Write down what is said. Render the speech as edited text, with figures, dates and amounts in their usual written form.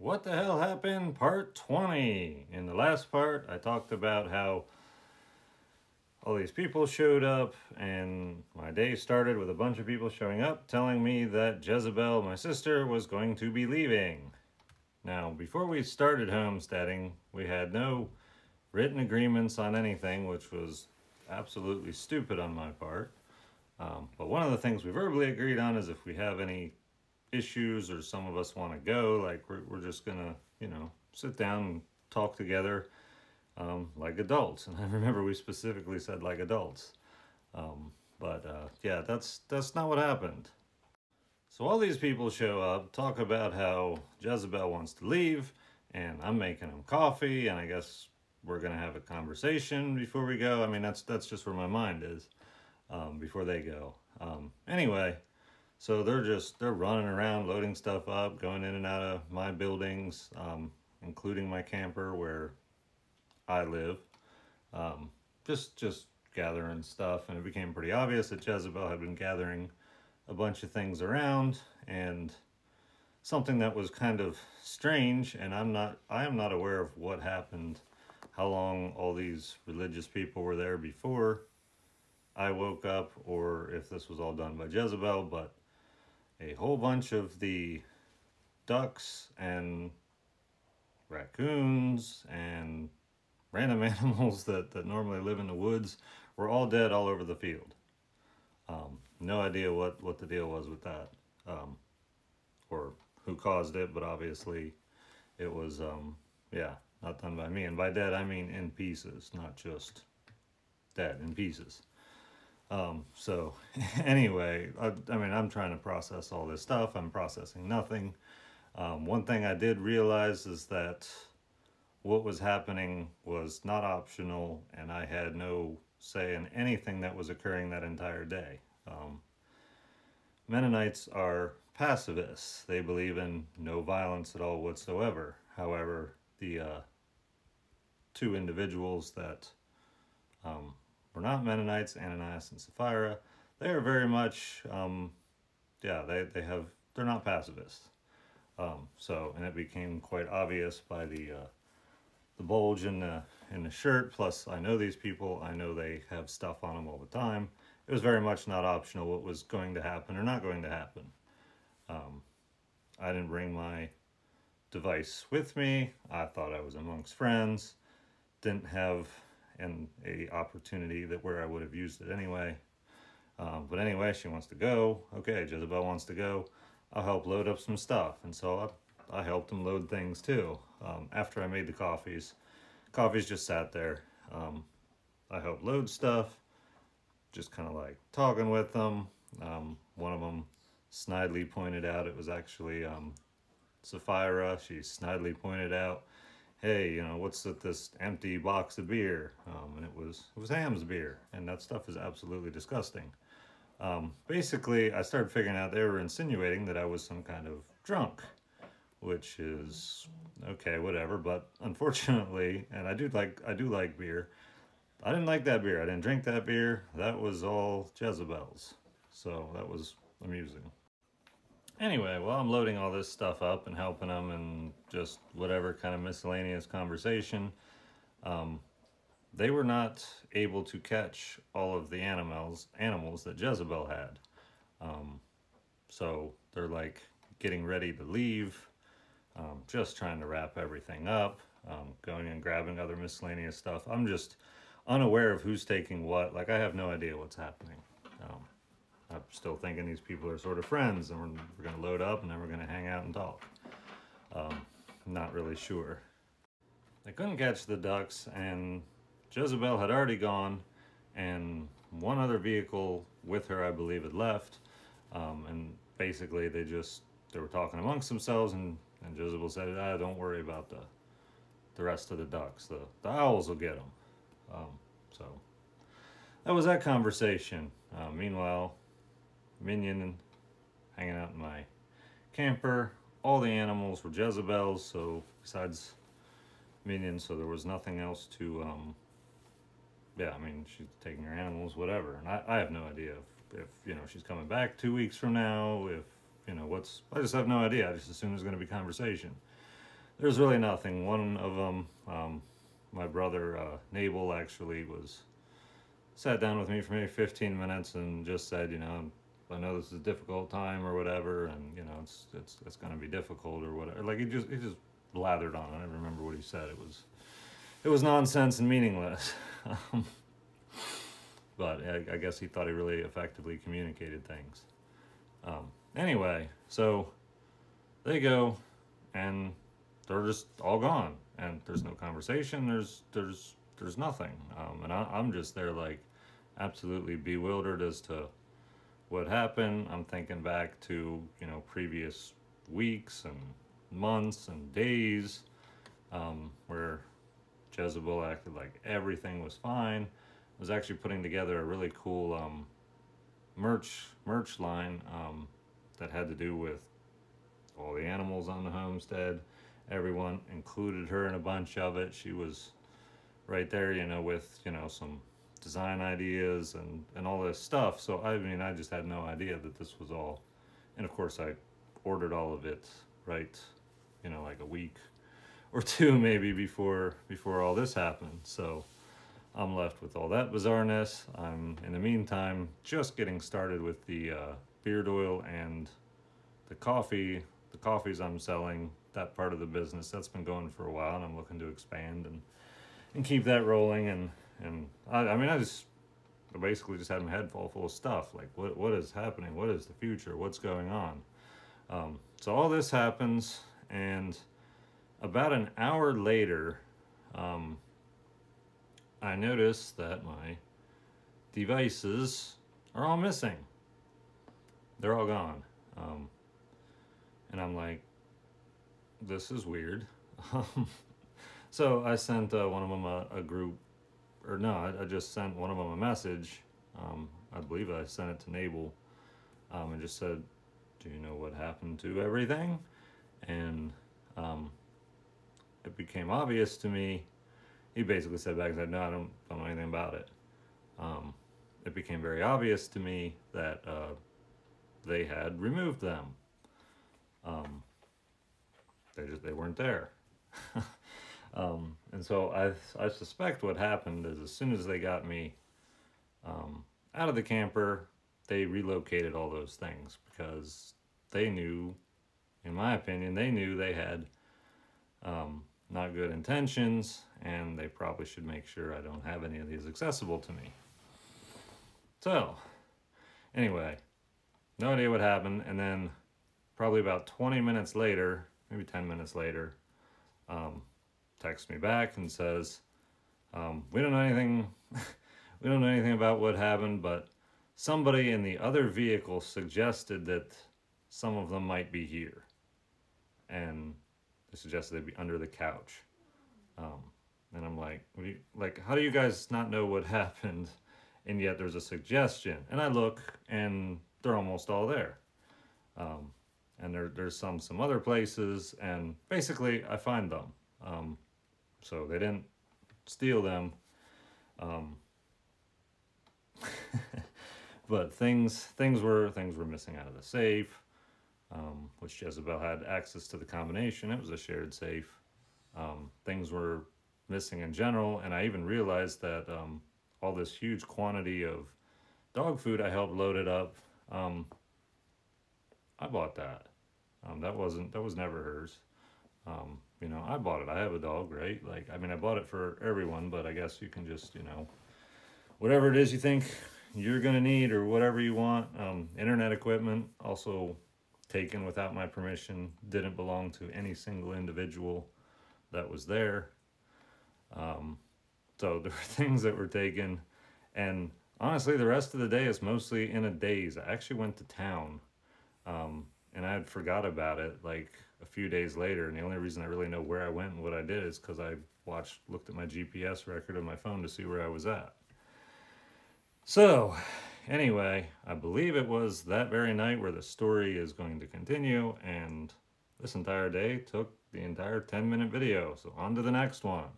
What the hell happened? Part 20. In the last part, I talked about how all these people showed up, and my day started with a bunch of people showing up telling me that Jezebel, my sister, was going to be leaving. Now, before we started homesteading, we had no written agreements on anything, which was absolutely stupid on my part. But one of the things we verbally agreed on is if we have any issues or some of us want to go, like we're just gonna, sit down and talk together like adults. And I remember we specifically said like adults. Yeah, that's not what happened. So all these people show up, talk about how Jezebel wants to leave, and I'm making them coffee, and I guess we're gonna have a conversation before we go. I mean, that's just where my mind is before they go. Anyway, so they're running around, loading stuff up, going in and out of my buildings, including my camper where I live. Just gathering stuff, and it became pretty obvious that Jezebel had been gathering a bunch of things around, and something that was kind of strange, and I am not aware of what happened, how long all these religious people were there before I woke up, or if this was all done by Jezebel, but a whole bunch of the ducks and raccoons and random animals that normally live in the woods were all dead all over the field. No idea what the deal was with that, or who caused it, but obviously it was, yeah, not done by me. And by dead, I mean in pieces, not just dead, in pieces. So anyway, I mean, I'm trying to process all this stuff. I'm processing nothing. One thing I did realize is that what was happening was not optional, and I had no say in anything that was occurring that entire day. Mennonites are pacifists. They believe in no violence at all whatsoever. However, the two individuals that were not Mennonites, Ananias and Sapphira, they are very much, yeah, they're not pacifists. And it became quite obvious by the bulge in the shirt. Plus, I know these people. I know they have stuff on them all the time. It was very much not optional what was going to happen or not going to happen. I didn't bring my device with me. I thought I was amongst friends. Didn't have a opportunity that where I would have used it anyway. But anyway, she wants to go. Okay, Jezebel wants to go. I'll help load up some stuff. And so I helped them load things too. After I made the coffees just sat there. I helped load stuff, just kind of like talking with them. One of them snidely pointed out, it was actually Sapphira. She snidely pointed out, hey, what's with this empty box of beer? And it was Ham's beer, and that stuff is absolutely disgusting. Basically, I started figuring out they were insinuating that I was some kind of drunk, which is okay, whatever. But unfortunately, and I do like beer. I didn't like that beer. I didn't drink that beer. That was all Jezebel's. So that was amusing. Anyway, well, I'm loading all this stuff up and helping them and just whatever kind of miscellaneous conversation. They were not able to catch all of the animals that Jezebel had. So they're like getting ready to leave, just trying to wrap everything up, going and grabbing other miscellaneous stuff. I'm just unaware of who's taking what. Like, I have no idea what's happening. I'm still thinking these people are sort of friends, and we're going to load up and then we're going to hang out and talk. Not really sure. They couldn't catch the ducks, and Jezebel had already gone, and one other vehicle with her, I believe, had left. And basically they were talking amongst themselves, and Jezebel said, don't worry about the rest of the ducks. The owls will get them. So that was that conversation. Meanwhile, Minion hanging out in my camper. All the animals were Jezebel's, so besides Minion, so there was nothing else to, yeah, I mean, she's taking her animals, whatever. And I have no idea if she's coming back 2 weeks from now, if, I just have no idea. I just assume there's going to be conversation. there's really nothing. One of them, my brother Nabel, actually sat down with me for maybe 15 minutes and just said, you know, I know this is a difficult time or whatever, and you know it's going to be difficult or whatever. Like he just blathered on. I don't remember what he said. It was nonsense and meaningless. But I guess he thought he really effectively communicated things. Anyway, so they go, and they're just all gone, and there's no conversation. There's nothing, and I'm just there like absolutely bewildered as to what happened. I'm thinking back to, you know, previous weeks and months and days, where Jezebel acted like everything was fine. I was actually putting together a really cool merch line that had to do with all the animals on the homestead. Everyone included her in a bunch of it. She was right there, you know, with, you know, some design ideas and all this stuff. So I mean, I just had no idea that this was all, and of course I ordered all of it right, you know, like a week or two maybe before all this happened. So I'm left with all that bizarreness. I'm in the meantime just getting started with the beard oil and the coffees I'm selling. That part of the business that's been going for a while, and I'm looking to expand and keep that rolling. And I mean, I basically just had my head full of stuff. Like, what is happening? What is the future? What's going on? So all this happens, and about an hour later, I notice that my devices are all missing. They're all gone. And I'm like, this is weird. So I sent one of them a group, or no, I just sent one of them a message. I believe I sent it to Nabel, and just said, do you know what happened to everything? And it became obvious to me. He basically said back and said, no, I don't know anything about it. It became very obvious to me that they had removed them. They weren't there. And so I suspect what happened is, as soon as they got me out of the camper, they relocated all those things, because they knew, in my opinion, they had not good intentions, and they probably should make sure I don't have any of these accessible to me. So anyway, no idea what happened. And then probably about 20 minutes later, maybe 10 minutes later, texts me back and says, we don't know anything we don't know anything about what happened, but somebody in the other vehicle suggested that some of them might be here, and they suggested they'd be under the couch. And I'm like, how do you guys not know what happened, and yet there's a suggestion? And I look, and they're almost all there. And there's some other places, and basically I find them. So they didn't steal them. But things were missing out of the safe, which Jezebel had access to the combination. It was a shared safe. Things were missing in general, and I even realized that all this huge quantity of dog food I helped load it up, I bought that. That was never hers. You know, I bought it. I have a dog, right? Like, I mean, I bought it for everyone, but I guess you can just, you know, whatever it is you think you're gonna need or whatever you want. Internet equipment, also taken without my permission, didn't belong to any single individual that was there. So there were things that were taken, and honestly, the rest of the day is mostly in a daze. I actually went to town, and I had forgot about it like a few days later, and the only reason I really know where I went and what I did is because I looked at my GPS record on my phone to see where I was at. So anyway, I believe it was that very night where the story is going to continue, and this entire day took the entire 10-minute video. So on to the next one.